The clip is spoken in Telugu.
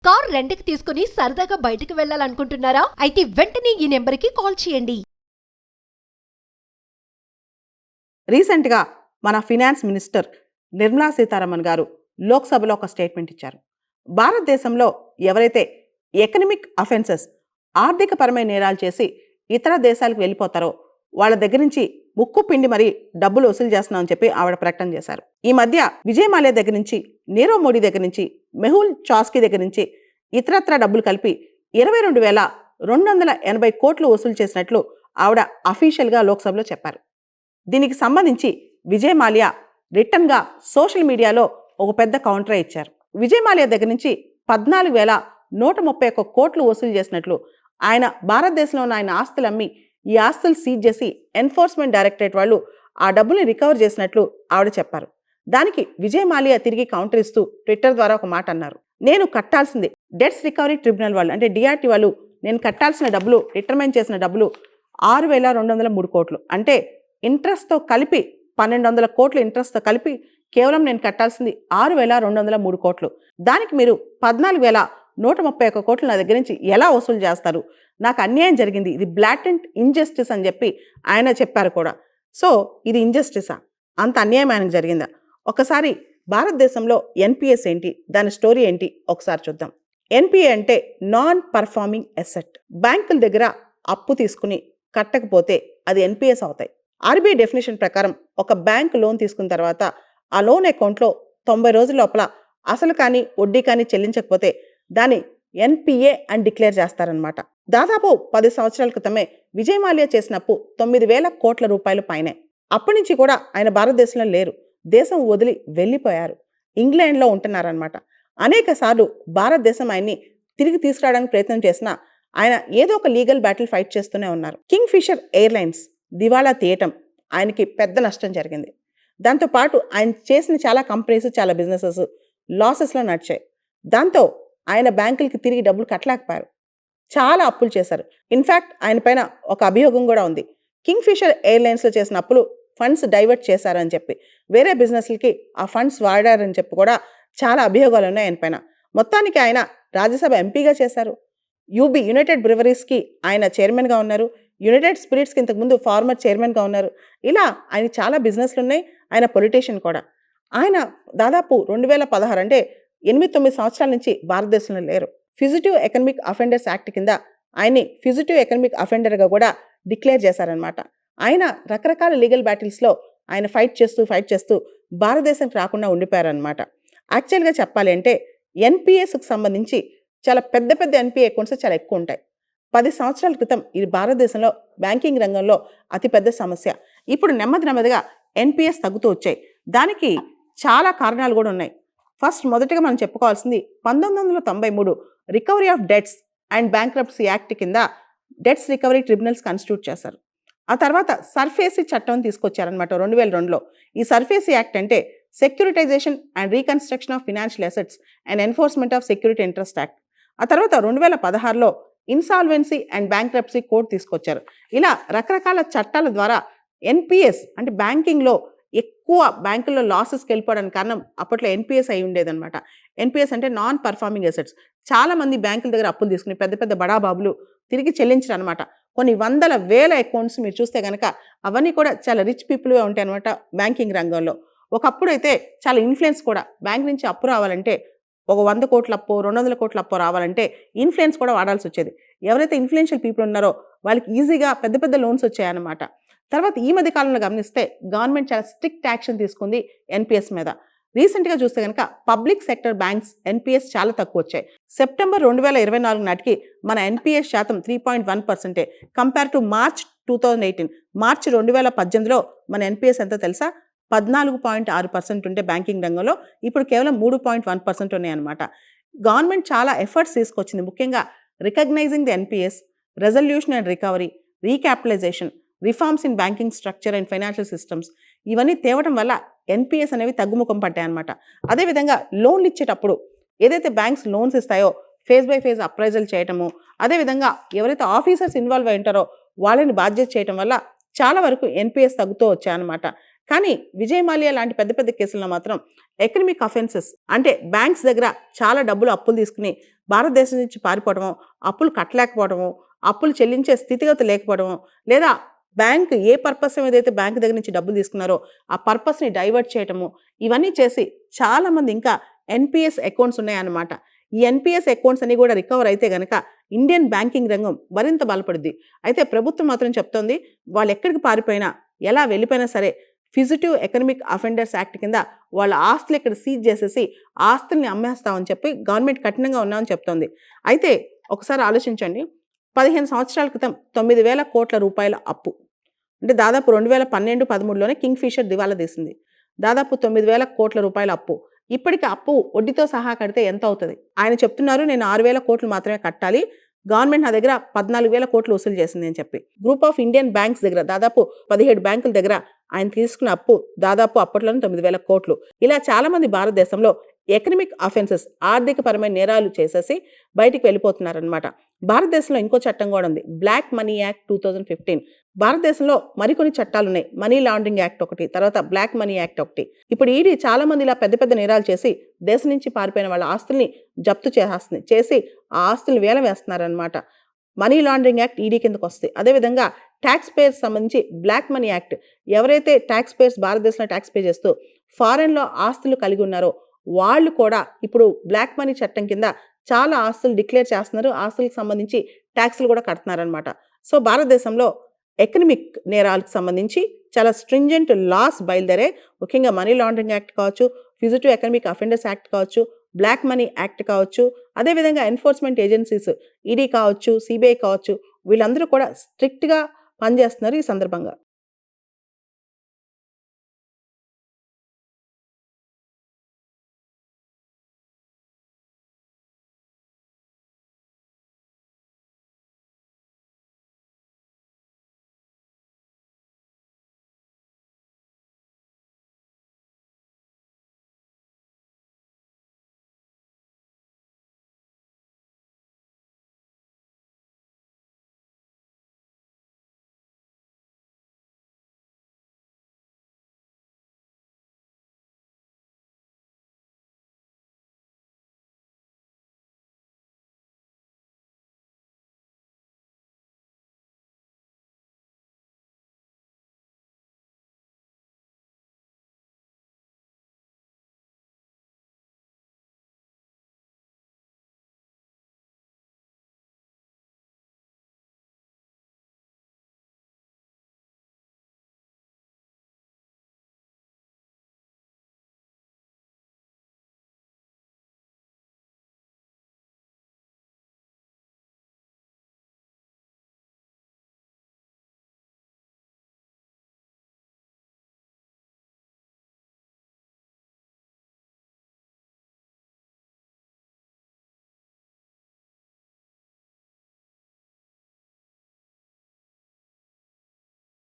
కార్ రెంట్‌కి తీసుకుని సరదాగా బయటకు వెళ్ళాలనుకుంటున్నారా? అయితే వెంటనే ఈ నెంబర్‌కి కాల్ చేయండి. రీసెంట్‌గా మన ఫినాన్స్ మినిస్టర్ నిర్మలా సీతారామన్ గారు లోక్సభలో ఒక స్టేట్మెంట్ ఇచ్చారు. భారతదేశంలో ఎవరైతే ఎకనమిక్ అఫెన్సెస్ ఆర్థికపరమైన నేరాలు చేసి ఇతర దేశాలకు వెళ్ళిపోతారో వాళ్ళ దగ్గర నుంచి ముక్కు పిండి మరీ డబ్బులు వసూలు చేస్తున్నామని చెప్పి ఆవిడ ప్రకటన చేశారు. ఈ మధ్య విజయ్ మాల్యా దగ్గర నుంచి, నీరవ్ మోడీ దగ్గర నుంచి, మెహుల్ చాస్కీ దగ్గర నుంచి ఇతరత్రా డబ్బులు కలిపి 22,280 కోట్లు వసూలు చేసినట్లు ఆవిడ అఫీషియల్గా లోక్సభలో చెప్పారు. దీనికి సంబంధించి విజయ్ మాల్యా రిటర్న్గా సోషల్ మీడియాలో ఒక పెద్ద కౌంటర్ ఇచ్చారు. విజయ్ మాల్యా దగ్గర నుంచి 14,131 కోట్లు వసూలు చేసినట్లు, ఆయన భారతదేశంలో ఉన్న ఆయన ఆస్తులు అమ్మి ఈ ఆస్తులు సీజ్ చేసి ఎన్ఫోర్స్మెంట్ డైరెక్టరేట్ వాళ్ళు ఆ డబ్బుల్ని రికవర్ చేసినట్లు ఆవిడ చెప్పారు. దానికి విజయ్ మాల్యా తిరిగి కౌంటర్ ఇస్తూ ట్విట్టర్ ద్వారా ఒక మాట అన్నారు. నేను కట్టాల్సింది డెట్స్ రికవరీ ట్రిబ్యునల్ వాళ్ళు అంటే డిఆర్టీ వాళ్ళు నేను కట్టాల్సిన డబ్బులు, రిటర్మెంట్ చేసిన డబ్బులు 6,203 కోట్లు, అంటే ఇంట్రెస్ట్తో కలిపి 1,200 కోట్లు ఇంట్రెస్ట్తో కలిపి కేవలం నేను కట్టాల్సింది 6,203 కోట్లు. దానికి మీరు 14,131 కోట్లు నా దగ్గర నుంచి ఎలా వసూలు చేస్తారు? నాకు అన్యాయం జరిగింది, ఇది బ్లాటెంట్ ఇంజస్టిస్ అని చెప్పి ఆయన చెప్పారు కూడా. సో ఇది ఇంజస్టిసా? అంత అన్యాయం ఆయనకు జరిగిందా? ఒకసారి భారతదేశంలో ఎన్పిఎస్ ఏంటి, దాని స్టోరీ ఏంటి ఒకసారి చూద్దాం. ఎన్పిఏ అంటే నాన్ పర్ఫార్మింగ్ అసెట్. బ్యాంకుల దగ్గర అప్పు తీసుకుని కట్టకపోతే అది ఎన్పిఎస్ అవుతాయి. ఆర్బీఐ డెఫినేషన్ ప్రకారం ఒక బ్యాంక్ లోన్ తీసుకున్న తర్వాత ఆ లోన్ అకౌంట్లో 90 రోజుల లోపల అసలు కానీ వడ్డీ కానీ చెల్లించకపోతే దాన్ని ఎన్పిఏ అని డిక్లేర్ చేస్తారనమాట. దాదాపు 10 సంవత్సరాల క్రితమే విజయ్ మాల్యా చేసిన అప్పు 9,000 కోట్ల రూపాయలు పైనే. అప్పటి నుంచి కూడా ఆయన భారతదేశంలో లేరు, దేశం వదిలి వెళ్ళిపోయారు, ఇంగ్లాండ్లో ఉంటున్నారనమాట. అనేక సార్లు భారతదేశం ఆయన్ని తిరిగి తీసుకురావడానికి ప్రయత్నం చేసినా ఆయన ఏదో ఒక లీగల్ బ్యాటిల్ ఫైట్ చేస్తూనే ఉన్నారు. కింగ్ ఫిషర్ ఎయిర్లైన్స్ దివాళా తీయటం ఆయనకి పెద్ద నష్టం జరిగింది. దాంతోపాటు ఆయన చేసిన చాలా కంపెనీస్, చాలా బిజినెసెస్ లాసెస్లో నడిచాయి. దాంతో ఆయన బ్యాంకులకి తిరిగి డబ్బులు కట్టలేకపోయారు, చాలా అప్పులు చేశారు. ఇన్ఫ్యాక్ట్ ఆయన పైన ఒక అభియోగం కూడా ఉంది. కింగ్ ఫిషర్ ఎయిర్లైన్స్లో చేసిన అప్పులు ఫండ్స్ డైవర్ట్ చేశారని చెప్పి, వేరే బిజినెస్లకి ఆ ఫండ్స్ వాడారని చెప్పి కూడా చాలా అభియోగాలు ఉన్నాయి ఆయన పైన. మొత్తానికి ఆయన రాజ్యసభ ఎంపీగా చేశారు. యూబీ యునైటెడ్ బ్రివరీస్కి ఆయన చైర్మన్గా ఉన్నారు. యునైటెడ్ స్పిరిట్స్కి ఇంతకుముందు ఫార్మర్ చైర్మన్గా ఉన్నారు. ఇలా ఆయన చాలా బిజినెస్లు ఉన్నాయి. ఆయన పొలిటీషియన్ కూడా. ఆయన దాదాపు 2016 అంటే 8-9 సంవత్సరాల నుంచి భారతదేశంలో లేరు. ఫ్యూజిటివ్ ఎకనమిక్ అఫెండర్స్ యాక్ట్ కింద ఆయన్ని ఫ్యూజిటివ్ ఎకనమిక్ అఫెండర్గా కూడా డిక్లేర్ చేశారనమాట. ఆయన రకరకాల లీగల్ బ్యాటిల్స్లో ఆయన ఫైట్ చేస్తూ భారతదేశానికి రాకుండా ఉండిపోయారనమాట. యాక్చువల్గా చెప్పాలి అంటే ఎన్పిఎస్కి సంబంధించి చాలా పెద్ద ఎన్పిఏ అకౌంట్స్ చాలా ఎక్కువ ఉంటాయి. 10 సంవత్సరాల క్రితం ఇది భారతదేశంలో బ్యాంకింగ్ రంగంలో అతిపెద్ద సమస్య. ఇప్పుడు నెమ్మదిగా ఎన్పిఎస్ తగ్గుతూ వచ్చాయి. దానికి చాలా కారణాలు కూడా ఉన్నాయి. మొదటగా మనం చెప్పుకోవాల్సింది 1993 recovery of debts and bankruptcy act కింద డెట్స్ రికవరీ ట్రిబ్యునల్స్ కన్స్టిట్యూట్ చేశారు. ఆ తర్వాత సర్ఫేసీ చట్టం తీసుకొచ్చారనమాట 2002లో. ఈ సర్ఫేసీ యాక్ట్ అంటే securitisation and reconstruction of financial assets and enforcement of security interest act. ఆ తర్వాత 2016లో ఇన్సాల్వెన్సీ అండ్ బ్యాంక్రప్సీ కోడ్ తీసుకొచ్చారు. ఇలా రకరకాల చట్టాల ద్వారా ఎన్పిఎస్ అంటే బ్యాంకింగ్లో ఎక్కువ బ్యాంకుల్లో లాసెస్కి వెళ్ళిపోవడానికి కారణం అప్పట్లో ఎన్పిఎస్ అయి ఉండేదన్నమాట. ఎన్పిఎస్ అంటే నాన్ పర్ఫార్మింగ్ అసెట్స్. చాలామంది బ్యాంకుల దగ్గర అప్పులు తీసుకుని పెద్ద బడాబాబులు తిరిగి చెల్లించరు అనమాట. కొన్ని వందల వేల అకౌంట్స్ మీరు చూస్తే కనుక అవన్నీ కూడా చాలా రిచ్ పీపుల్గా ఉంటాయి అనమాట బ్యాంకింగ్ రంగంలో. ఒకప్పుడు అయితే చాలా ఇన్ఫ్లుయెన్స్ కూడా, బ్యాంక్ నుంచి అప్పు రావాలంటే ఒక 100 కోట్ల అప్పో 200 కోట్ల అప్పో రావాలంటే ఇన్ఫ్లుయెన్స్ కూడా వాడాల్సి వచ్చేది. ఎవరైతే ఇన్ఫ్లుయెన్షియల్ పీపుల్ ఉన్నారో వాళ్ళకి ఈజీగా పెద్ద లోన్స్ వచ్చాయన్నమాట. తర్వాత ఈ మధ్య కాలంలో గమనిస్తే గవర్నమెంట్ చాలా స్ట్రిక్ట్ యాక్షన్ తీసుకుంది ఎన్పిఎస్ మీద. రీసెంట్గా చూస్తే కనుక పబ్లిక్ సెక్టర్ బ్యాంక్స్ ఎన్పిఎస్ చాలా తక్కువ వచ్చాయి. సెప్టెంబర్ 2024 నాటికి మన ఎన్పిఎస్ శాతం 3.1% కంపేర్ టు మార్చ్ 2018. మార్చి 2018లో మన ఎన్పిఎస్ ఎంత తెలుసా? 14.6% ఉంటే బ్యాంకింగ్ రంగంలో ఇప్పుడు కేవలం 3.1% ఉన్నాయన్నమాట. గవర్నమెంట్ చాలా ఎఫర్ట్స్ తీసుకొచ్చింది, ముఖ్యంగా recognising the NPAs, resolution and recovery, recapitalisation, reforms in banking structure and financial systems. ఇవన్నీ తేవడం వల్ల ఎన్పిఎస్ అనేవి తగ్గుముఖం పట్టాయన్నమాట. అదేవిధంగా లోన్లు ఇచ్చేటప్పుడు ఏదైతే బ్యాంక్స్ లోన్స్ ఇస్తాయో ఫేజ్ బై ఫేజ్ అప్రైజల్ చేయటము, అదేవిధంగా ఎవరైతే ఆఫీసర్స్ ఇన్వాల్వ్ అయి ఉంటారో వాళ్ళని బాధ్యత చేయటం వల్ల చాలా వరకు ఎన్పిఎస్ తగ్గుతూ వచ్చాయన్నమాట. కానీ విజయ్ మాల్యా లాంటి పెద్ద పెద్ద కేసుల్లో మాత్రం ఎకనమిక్ అఫెన్సెస్ అంటే బ్యాంక్స్ దగ్గర చాలా డబ్బులు అప్పులు తీసుకుని భారతదేశం నుంచి పారిపోవడమో, అప్పులు కట్టలేకపోవడమో, అప్పులు చెల్లించే స్థితిగతి లేకపోవడమో, లేదా బ్యాంక్ ఏ పర్పస్ ఏదైతే బ్యాంక్ దగ్గర నుంచి డబ్బులు తీసుకున్నారో ఆ పర్పస్ని డైవర్ట్ చేయటము, ఇవన్నీ చేసి చాలామంది ఇంకా ఎన్పిఎస్ అకౌంట్స్ ఉన్నాయన్నమాట. ఈ ఎన్పిఎస్ అకౌంట్స్ అన్ని కూడా రికవర్ అయితే గనక ఇండియన్ బ్యాంకింగ్ రంగం మరింత బలపడుద్ది. అయితే ప్రభుత్వం మాత్రం చెప్తోంది, వాళ్ళు ఎక్కడికి పారిపోయినా, ఎలా వెళ్ళిపోయినా సరే ఫిజిటివ్ ఎకనమిక్ అఫెండర్స్ యాక్ట్ కింద వాళ్ళ ఆస్తులు ఇక్కడ సీజ్ చేసేసి ఆస్తుల్ని అమ్మేస్తామని చెప్పి గవర్నమెంట్ కఠినంగా ఉన్నామని చెప్తోంది. అయితే ఒకసారి ఆలోచించండి, 15 సంవత్సరాల క్రితం 9,000 కోట్ల రూపాయల అప్పు, అంటే దాదాపు 2012-13లోనే కింగ్ ఫిషర్ దివాలా తీసింది. దాదాపు 9,000 కోట్ల రూపాయల అప్పు. ఇప్పటికి అప్పు వడ్డీతో సహా కడితే ఎంత అవుతుంది? ఆయన చెప్తున్నారు, నేను 6,000 కోట్లు మాత్రమే కట్టాలి, గవర్నమెంట్ నా దగ్గర 14,000 కోట్లు వసూలు చేసింది అని చెప్పి. గ్రూప్ ఆఫ్ ఇండియన్ బ్యాంక్స్ దగ్గర దాదాపు 17 బ్యాంకుల దగ్గర ఆయన తీసుకున్న అప్పు దాదాపు అప్పట్లోనే 9,000 కోట్లు. ఇలా చాలా మంది భారతదేశంలో ఎకనమిక్ అఫెన్సెస్ ఆర్థికపరమైన నేరాలు చేసేసి బయటికి వెళ్ళిపోతున్నారనమాట. భారతదేశంలో ఇంకో చట్టం కూడా ఉంది, బ్లాక్ మనీ యాక్ట్ 2015. భారతదేశంలో మరికొన్ని చట్టాలు ఉన్నాయి, మనీ లాండరింగ్ యాక్ట్ ఒకటి, తర్వాత బ్లాక్ మనీ యాక్ట్ ఒకటి. ఇప్పుడు ఈడీ చాలా మంది ఇలా పెద్ద పెద్ద నేరాలు చేసి దేశం నుంచి పారిపోయిన వాళ్ళ ఆస్తుల్ని జప్తు చేసి ఆ ఆస్తుల్ని వేలం వేస్తున్నారనమాట. మనీ లాండరింగ్ యాక్ట్ ఈడీ కిందకు వస్తాయి. అదేవిధంగా ట్యాక్స్ పేయర్స్ సంబంధించి బ్లాక్ మనీ యాక్ట్, ఎవరైతే ట్యాక్స్ పేయర్స్ భారతదేశంలో ట్యాక్స్ పే చేస్తూ ఫారెన్లో ఆస్తులు కలిగి ఉన్నారో వాళ్ళు కూడా ఇప్పుడు బ్లాక్ మనీ చట్టం కింద చాలా ఆస్తులు డిక్లేర్ చేస్తున్నారు, ఆస్తులకు సంబంధించి ట్యాక్స్లు కూడా కడుతున్నారనమాట. సో భారతదేశంలో ఎకనమిక్ నేరాలకు సంబంధించి చాలా స్ట్రింజెంట్ లాస్ బయలుదేరే, ముఖ్యంగా మనీ లాండరింగ్ యాక్ట్ కావచ్చు, ఫిజిటివ్ ఎకనమిక్ అఫెండర్స్ యాక్ట్ కావచ్చు, బ్లాక్ మనీ యాక్ట్ కావచ్చు, అదేవిధంగా ఎన్ఫోర్స్మెంట్ ఏజెన్సీస్ ఈడీ కావచ్చు, సిబిఐ కావచ్చు, వీళ్ళందరూ కూడా స్ట్రిక్ట్గా పనిచేస్తున్నారు ఈ సందర్భంగా.